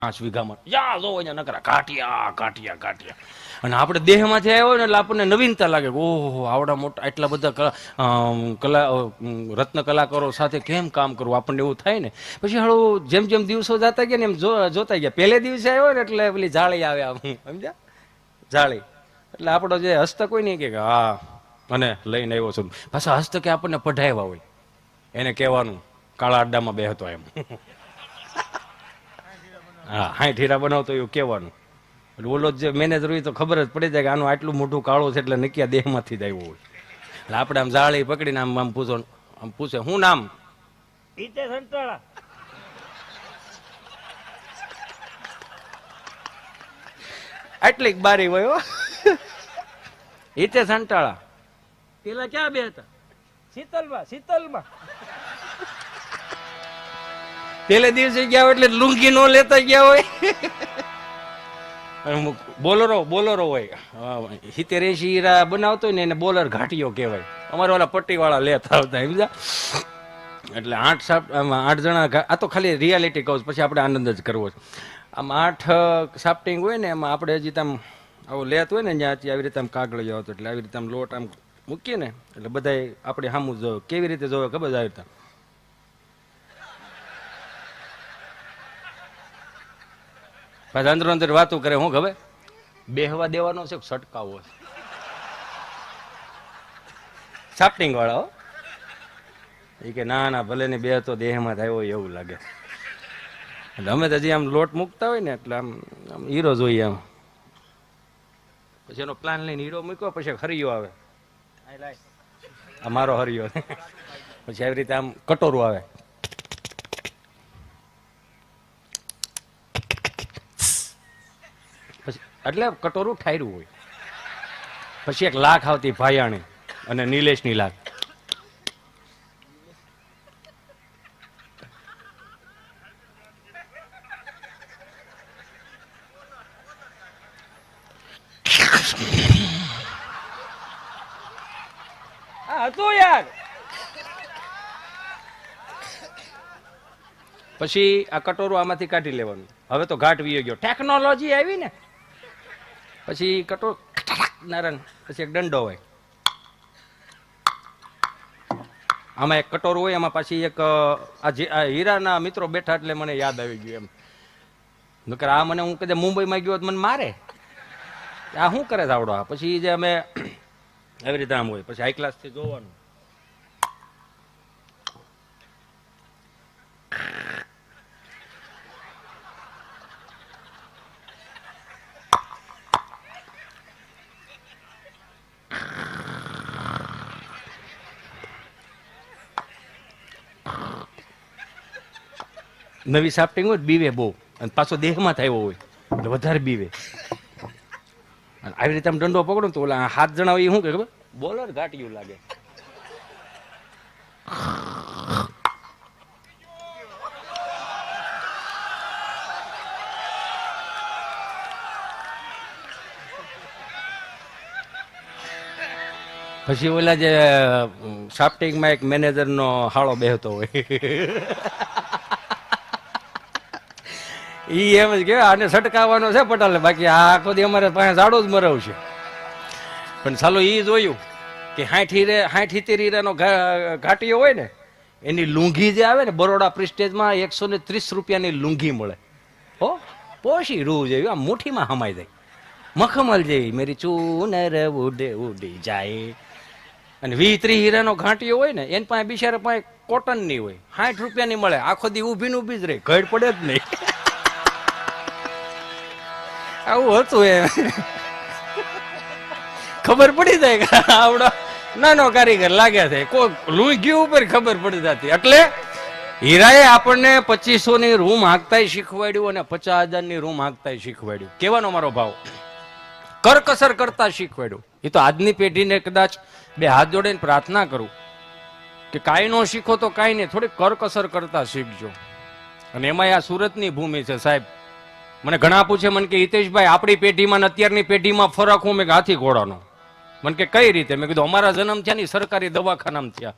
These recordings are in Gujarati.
5 વીઘામાં યા જો અહીંયા નકરા કાટિયા કાટિયા કાટિયા. અને આપણે દેહમાંથી આવ્યો ને એટલે આપણને નવીનતા લાગે કે ઓહો આવડા મોટા એટલા બધા રત્ન કલાકારો સાથે કેમ કામ કરવું, આપણને એવું થાય ને. પછી હળવું જેમ જેમ દિવસો જતા ગયા ને એમ જોતા ગયા. પહેલે દિવસે આવ્યો ને એટલે પેલી જાળી આવે આમ, સમજ્યા, જાળી. એટલે આપણો જે હસ્તક હોય ને કે હા અને લઈને આવ્યો છું. પાછા હસ્તકે આપણને પઢાવ્યા હોય એને કહેવાનું કાળા અડ્ડામાં બેહતો એમ. હા 60 હીરા બનાવતો એવું કહેવાનું. એટલે ઓલો જે મેનેજર હોય તો ખબર જ પડી જાય કે આનું આટલું મોટું કાળું છે એટલે નક્કી દેહમાંથી જ આવ્યું હોય. એટલે આપણે આમ જાળી પકડીને આમ આમ પૂછે શું નામ? આટલી બારી હોય ઈતે સંટાળા. પેલા ક્યાં બે હતા? શીતલમાં. પેલે દિવસે ગયા હોય એટલે લુંગી નો લેતા ગયા હોય. બોલરો હોય 70-80 હીરા બનાવતો હોય ને એને બોલર ઘાટીઓ કહેવાય. અમારે ઓલા પટ્ટી વાળા લેતા આવતા સમજા. એટલે 8 જણા. આ તો ખાલી રિયાલિટી કહું, પછી આપણે આનંદ જ કરવો છે. આમ 8 સાફ્ટિંગ હોય ને એમાં આપણે હજી આમ આવું લેત હોય ને જ્યાંથી આવી રીતે આમ કાગળિયો આવતો એટલે આવી રીતે આમ લોટ આમ મૂકીએ ને એટલે બધા આપણે સામું જોવે. કેવી રીતે જોવે ખબર જ આવી રીતે પાછા અંદર વાતો કરે. હું ખબર બેહવા દેવાનો છે છટકાવો છે સાફ્ટિંગ વાળા. એ કે ના ના ભલે ને બે તો દેહમાં થાય હોય એવું લાગે. એટલે અમે તો હજી આમ લોટ મૂકતા હોય ને એટલે આમ હીરો જોઈએ આમ. પછી એનો પ્લાન લઈને હીરો મૂક્યો પછી હરિયો આવે. આ મારો હરિયો. પછી આવી રીતે આમ કટોરું આવે. એટલે કટોરું ઠાર્યું હોય. પછી એક લાખ આવતી ભાયાણી અને નિલેશની લાખ. હતું યાર. પછી આ કટોરું આમાંથી કાઢી લેવાનું. હવે તો ઘાટ વી ગયો, ટેકનોલોજી આવી ને. પછી કટોર નારણ. પછી એક દંડો હોય. આમાં એક કટોરું હોય એમાં પાછી એક આ હીરાના મિત્રો બેઠા એટલે મને યાદ આવી ગયું એમ. નકર આ મને હું કદાચ મુંબઈમાં ગયો મને મારે. આ શું કરે છે આવડો? પછી જે અમે એવી રીતે આમ હોય. પછી હાઈ ક્લાસ થી જોવાનું. નવી સાફ્ટિંગ હોય બીવે બહુ, અને પાછો દેહમાં થયો હોય એટલે વધારે બીવે. આવી રીતે આમ દંડો પકડો તો ઓલા 7 જણા હોય શું કે ખબર? બોલર ઘાટિયું લાગે. પછી ઓલા જે સાફ્ટિંગમાં એક મેનેજરનો હાળો બેહતો હોય. ઈ એમ જ કે આને છટકાવવાનો છે પટાલે, બાકી આ આખો દી અમારે પાસે ઝાડો જ મરાવશે. પણ ચાલો ઈ જોયું કે 60-70 હીરાનો ઘાટીયો હોય ને એની લુંઘી જે આવે ને બરોડા પ્રિસ્ટેજમાં 130 રૂપિયાની લુંઘી મળે. હો પોશી રૂ જેવી આમ મુઠ્ઠીમાં હમાઈ જાય. મખમલ જેવી મેરી ચૂનર ઉડે ઉડી જાય. અને 20-30 હીરાનો ઘાટીયો હોય ને એની પાસે બિચારા પાસે કોટનની હોય, 60 રૂપિયાની મળે. આખો દી ઊભી જ રહે, ઘડ પડે જ નહીં. આવું હતું એમ. ખબર પડી જાય કે આવડો નાનો કારીગર લાગ્યા છે. કોઈ લુંઘી ઉપર ખબર પડી જતી. એટલે હીરાએ આપણને 2500ની રૂમ હાંકતા શીખવાડ્યું અને 50,000ની રૂમ હાંકતા શીખવાડ્યું. કેવાનો મારો ભાવ? કરકસર કરતા શીખવાડ્યું. એ તો આજની પેઢીને કદાચ 2 હાથ જોડીને પ્રાર્થના કરું કે કાંઈ ન શીખો તો કાંઈ નહીં, થોડી કરકસર કરતા શીખજો. અને એમાં આ સુરતની ભૂમિ છે સાહેબ. મને ઘણા પૂછે, મને કે હિતેશભાઈ આપણી પેઢીમાં અત્યારની પેઢીમાં ફરક હું? મેં કે હાથી ઘોડાનો. મને કે કઈ રીતે? મેં કીધું અમારા જન્મ થયા ને સરકારી દવાખાનામાં થયા.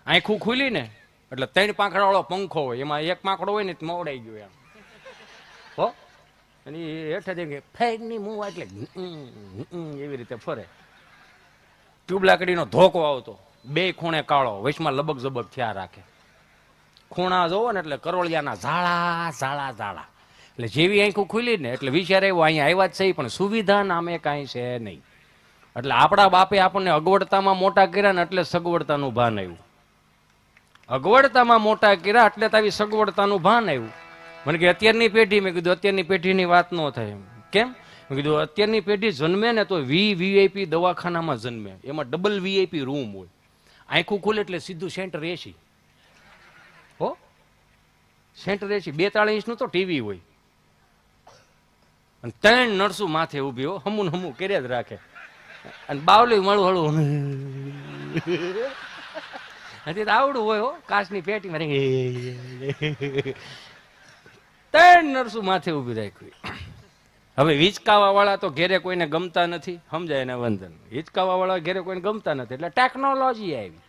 આંખું ખુલી ને એટલે 3 પાંખડા વાળો પંખો હોય, એમાં એક પાંખડો હોય ને મવડાઈ ગયો એમ. હો. અને એ હેઠે ફેરની મું એટલે એવી રીતે ફરે. ટ્યુબ લાકડીનો ધોકો આવતો, બે ખૂણે કાળો, વચમાં લબક ઝબક થયા રાખે. ખૂણા જોવો ને એટલે કરોળિયાના ઝાડા ઝાડા ઝાડા. એટલે જેવી આંખું ખુલી ને એટલે વિચાર આવ્યો અહીંયા આવ્યા જ છે, પણ સુવિધા નામે કાંઈ છે નહીં. એટલે આપણા બાપે આપણને અગવડતામાં મોટા કર્યા ને એટલે સગવડતાનું ભાન આવ્યું. અગવડતામાં મોટા કર્યા એટલે તો આવી સગવડતાનું ભાન આવ્યું. મને કે અત્યારની પેઢી, મેં કીધું અત્યારની પેઢીની વાત ન થાય. કેમ? મેં કીધું અત્યારની પેઢી જન્મે ને તો વીઆઈપી દવાખાનામાં જન્મે, એમાં ડબલ વીઆઈપી રૂમ હોય. આંખું ખુલે એટલે સીધું સેન્ટર એસી. હો, સેન્ટર એસી 42 ઇંચનું તો ટીવી હોય. અને 3 નર્સું માથે ઉભી હો, હમું હમું કર્યા જ રાખે. અને બાવલી મળું હળું હજી તો આવડું હોય હો, કાચની પેટીમાં 3 નર્સું માથે ઉભી રાખવી. હવે હિચકાવા વાળા તો ઘેરે કોઈને ગમતા નથી, સમજાય ને વંદન. હિચકાવા વાળા ઘેરે કોઈને ગમતા નથી એટલે ટેકનોલોજી આવી.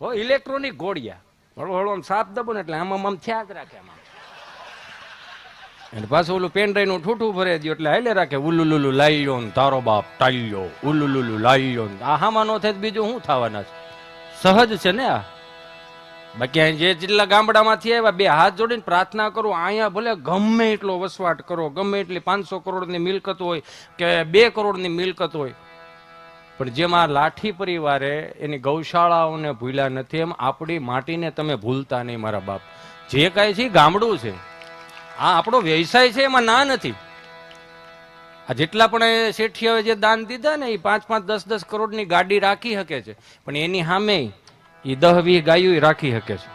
હો, ઇલેક્ટ્રોનિક ઘોડિયા હળવું હળવું આમ સાપ દબો ને એટલે આમ આમ થયા જ રાખે. આમાં અને પાછું ઓલું પેનડ્રાઈવ નું ઠૂઠું ભરે દો એટલે હાલે રાખે. ઉલુલુલુ લાઈયો ને તારો બાપ ટાલ્યો, ઉલુલુલુ લાઈયો ને. આ હામાં નો થાય બીજું શું થવાના છે? સહજ છે ને આ. બાકી જે જેટલા ગામડામાંથી આવ્યા, 2 હાથ જોડીને પ્રાર્થના કરો. અહીંયા ભલે ગમે એટલો વસવાટ કરો, ગમે એટલી 500 કરોડની મિલકત હોય કે 2 કરોડની મિલકત હોય, પણ જેમ આ લાઠી પરિવારે એની ગૌશાળાઓને ભૂલ્યા નથી, એમ આપણી માટીને તમે ભૂલતા નહીં મારા બાપ. જે કાંઈ છે ગામડું છે, આ આપણો વ્યવસાય છે, એમાં ના નથી. આ જેટલા પણ શેઠિયાએ જે દાન દીધા ને એ 5-5, 10-10 કરોડની ગાડી રાખી શકે છે, પણ એની સામે એ 10-20 ગાયો રાખી શકે છે.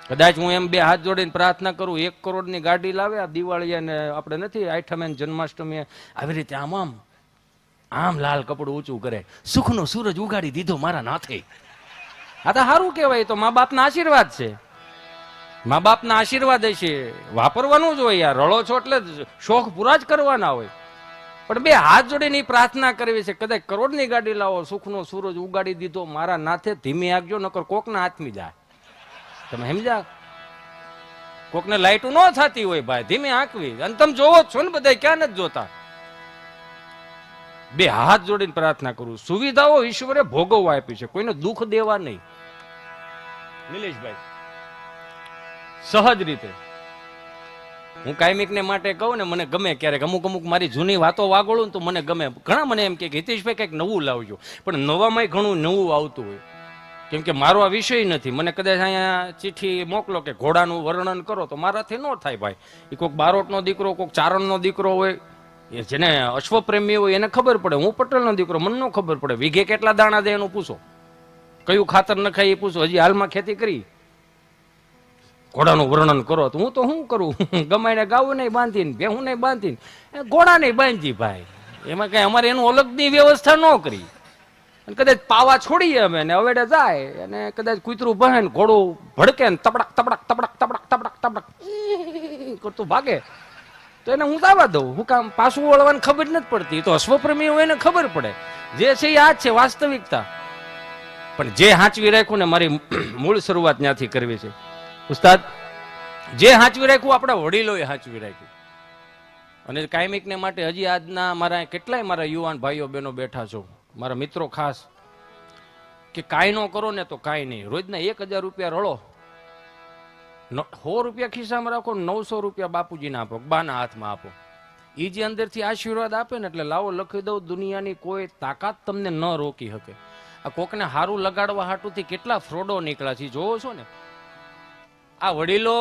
કદાચ હું એમ 2 હાથ જોડીને પ્રાર્થના કરું, 1 કરોડની ગાડી લાવે. આ દિવાળી અને આપણે નથી આઠમે જન્માષ્ટમી આવી રીતે આમ આમ આમ લાલ કપડું ઊંચું કરે, સુખનો સૂરજ ઉગાડી દીધો મારા નાથે. આ તો સારું કહેવાય. તો મા બાપના આશીર્વાદ છે. મા બાપના આશીર્વાદ છે, વાપરવાનું જ હોય યાર. રળો છો એટલે શોખ પૂરા જ કરવાના હોય. પણ 2 હાથ જોડીને પ્રાર્થના કરવી છે, કદાચ કરોડની ગાડી લાવો, સુખનો સૂરજ ઉગાડી દીધો મારા નાથે. ધીમે આગજો, નકર કોકના હાથમાં જાય. તમે સમજા? કોકને લાઈટું ન થતી હોય ભાઈ, ધીમે આંકવી. અને તમે જોવો છો ને બધા, ક્યાં નથી જોતા. 2 હાથ જોડીને પ્રાર્થના કરું. સુવિધાઓ ઈશ્વરે ભોગવવા આપી છે, કોઈને દુઃખ દેવા નહીં. નિલેશભાઈ, સહજ રીતે હું કાયમિક ને માટે કહું ને, મને ગમે ક્યારેક અમુક મારી જૂની વાતો વાગોળું ને તો મને ગમે. ઘણા મને એમ કે હિતેશભાઈ કંઈક નવું લાવજો, પણ નવામાં ઘણું નવું આવતું હોય. કેમ કે મારો આ વિષય નથી. મને કદાચ અહીંયા ચિઠ્ઠી મોકલો કે ઘોડાનું વર્ણન કરો, તો મારાથી ન થાય ભાઈ. એ કોઈક બારોટનો દીકરો, કોઈક ચારણનો દીકરો હોય, જેને અશ્વપ્રેમી હોય એને ખબર પડે. હું પટેલનો દીકરો, મને ન ખબર પડે. વીઘે કેટલા દાણા દે એનું પૂછો, કયું ખાતર નખાય એ પૂછો. હજી હાલમાં ખેતી કરી, ઘોડાનું વર્ણન કરો તો હું તો શું કરું? ગમાઈને ગાવું નહીં બાંધીને, ભેહું નહીં બાંધીને, ઘોડા નહીં બાંધી ભાઈ. એમાં કઈ અમારે એનું અલગની વ્યવસ્થા ન કરી. અને કદાચ પાવા છોડીએ અમે ને અવેડે જાય અને કદાચ કૂતરું બહે ને ઘોડું ભડકે ને તબડક તબડક તબડક તબડક તબડક તબડક કરતું ભાગે, તો એને હું દાવા દઉં. હું કામ પાછું વળવાની ખબર નથી પડતી. તો અશ્વપ્રેમી હોય એને ખબર પડે. જે છે એ આ જ છે વાસ્તવિકતા. પણ જે હાંચવી રાખ્યું ને, મારી મૂળ શરૂઆત ત્યાંથી કરવી છે ઉસ્તાદ. જે હાંચવી રાખ્યું આપણા વડીલોએ હાંચવી રાખ્યું. અને કાયમિકને માટે હજી આજના મારા કેટલાય મારા યુવાન ભાઈઓ બહેનો બેઠા છો, મારા મિત્રો ખાસ, કે કાંઈ ન કરો ને તો કાંઈ નહીં. રોજના 1000 રૂપિયા રળો, 100 રૂપિયા ખિસ્સામાં રાખો, 900 રૂપિયા બાપુજીને આપો, બાના હાથમાં આપો. એ જે અંદરથી આશીર્વાદ આપે ને, એટલે લાવો લખી દઉં, દુનિયાની કોઈ તાકાત તમને ન રોકી શકે. આ કોકને હારું લગાડવા હાટુથી કેટલા ફ્રોડો નીકળ્યા છે, જોવો છો ને. આ વડીલો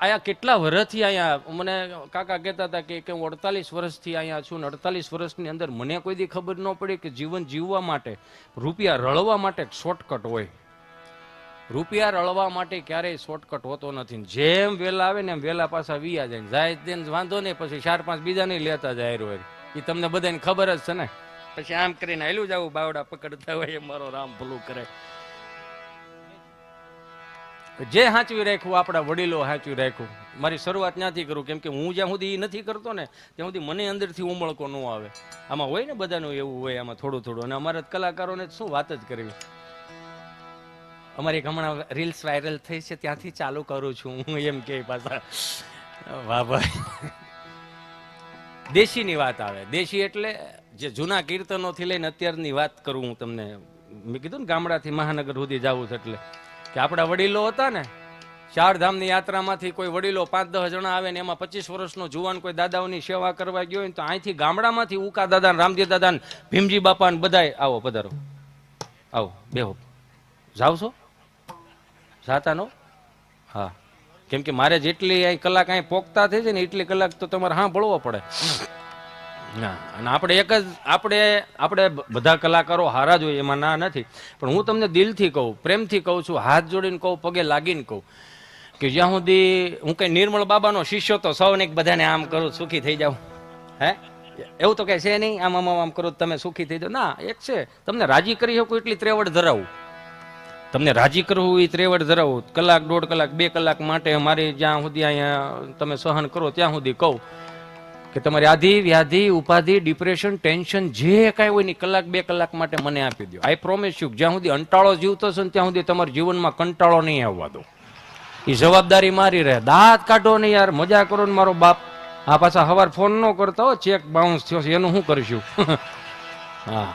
આયા કેટલા વર્ષથી અહીંયા, મને કાકા કહેતા હતા કે હું 48 વર્ષથી અહીંયા છું ને 48 વર્ષની અંદર મને કોઈ દી ખબર ન પડી કે જીવન જીવવા માટે રૂપિયા રળવા માટે શોર્ટકટ હોય. રૂપિયા રળવા માટે ક્યારેય શોર્ટકટ હોતો નથી. જેમ વેલા આવે ને એમ વેલા પાછા વિયા જાય તેને વાંધો નહીં, પછી 4-5 બીજા નહીં લેતા જાય હોય. એ તમને બધાને ખબર જ છે ને. પછી આમ કરીને હાલ્યું જવું, બાવડા પકડતા હોય, મારો રામ ભલું કરે. જે હાંચવી રાખ્યું આપણા વડીલો હાંચવી રાખ્યું. મારી શરૂઆત ત્યાંથી કરું, કેમ કે હું જ્યાં સુધી એ નથી કરતો ને ત્યાં સુધી મને અંદરથી ઉમળકો ન આવે. આમાં હોય ને બધાનું એવું હોય, આમાં થોડું થોડું. અને અમારા કલાકારોને શું વાત જ કરવી. અમારી હમણાં રીલ્સ વાયરલ થઈ છે ત્યાંથી ચાલુ કરું છું હું, એમ કે પાછા વાહ ભાઈ. દેશીની વાત આવે. દેશી એટલે જે જૂના કીર્તનોથી લઈને અત્યારની વાત કરું હું તમને. મેં કીધું ને ગામડાથી મહાનગર સુધી જવું છે એટલે કે આપણા વડીલો હતા ને, ચારધામની યાત્રામાંથી કોઈ વડીલો 5-10 જણા આવે ને એમાં 25 વર્ષનો જુવાન કોઈ દાદાઓની સેવા કરવા ગયો હોય ને તો અહીંથી ગામડામાંથી ઉકા દાદા, રામજી દાદા, ભીમજી બાપા ને બધાય આવો પધારો, આવો બેહો. જાવ છો? જાતા નો? હા, કેમ કે મારે જેટલી અહીં કલાક અહીં પોકતા થઈ છે ને એટલી કલાક તો તમારે હા ભળવો પડે. ના, અને આપણે એક જ આપણે બધા કલાકારો હારા જ હોય, એમાં ના નથી, પણ હું તમને દિલથી કહું, પ્રેમથી કહું છું, હાથ જોડીને કહું, પગે લાગીને કહું કે જ્યાં સુધી હું કઈ નિર્મળ બાબાનો શિષ્યો તો સૌને બધાને આમ કરું સુખી થઈ જાઉં, હે એવું તો કઈ છે નહીં, આમ આમ આમ કરો તમે સુખી થઈ જાઓ. ના, એક છે તમને રાજી કરી શકું એટલી ત્રેવડ ધરાવું, તમને રાજી કરવું એ ત્રેવડ ધરાવું. કલાક, 1.5 કલાક, 2 કલાક માટે મારી જ્યાં સુધી અહીંયા તમે સહન કરો ત્યાં સુધી કહું કે તમારી આધિ, વ્યાધિ, ઉપાધિ, ડિપ્રેશન, ટેન્શન જે કાંઈ હોય ને કલાક 2 કલાક માટે મને આપી દો. આઈ પ્રોમિસ યુ, જ્યાં સુધી અંટાળો જીવતો છે ને ત્યાં સુધી તમારા જીવનમાં કંટાળો નહીં આવવા દો. એ જવાબદારી મારી રહે. દાંત કાઢો ને યાર, મજા કરો ને મારો બાપ. આ પાછા સવાર ફોન ન કરતા હો, ચેક બાઉન્સ થયો છે એનું શું કરીશું? હા.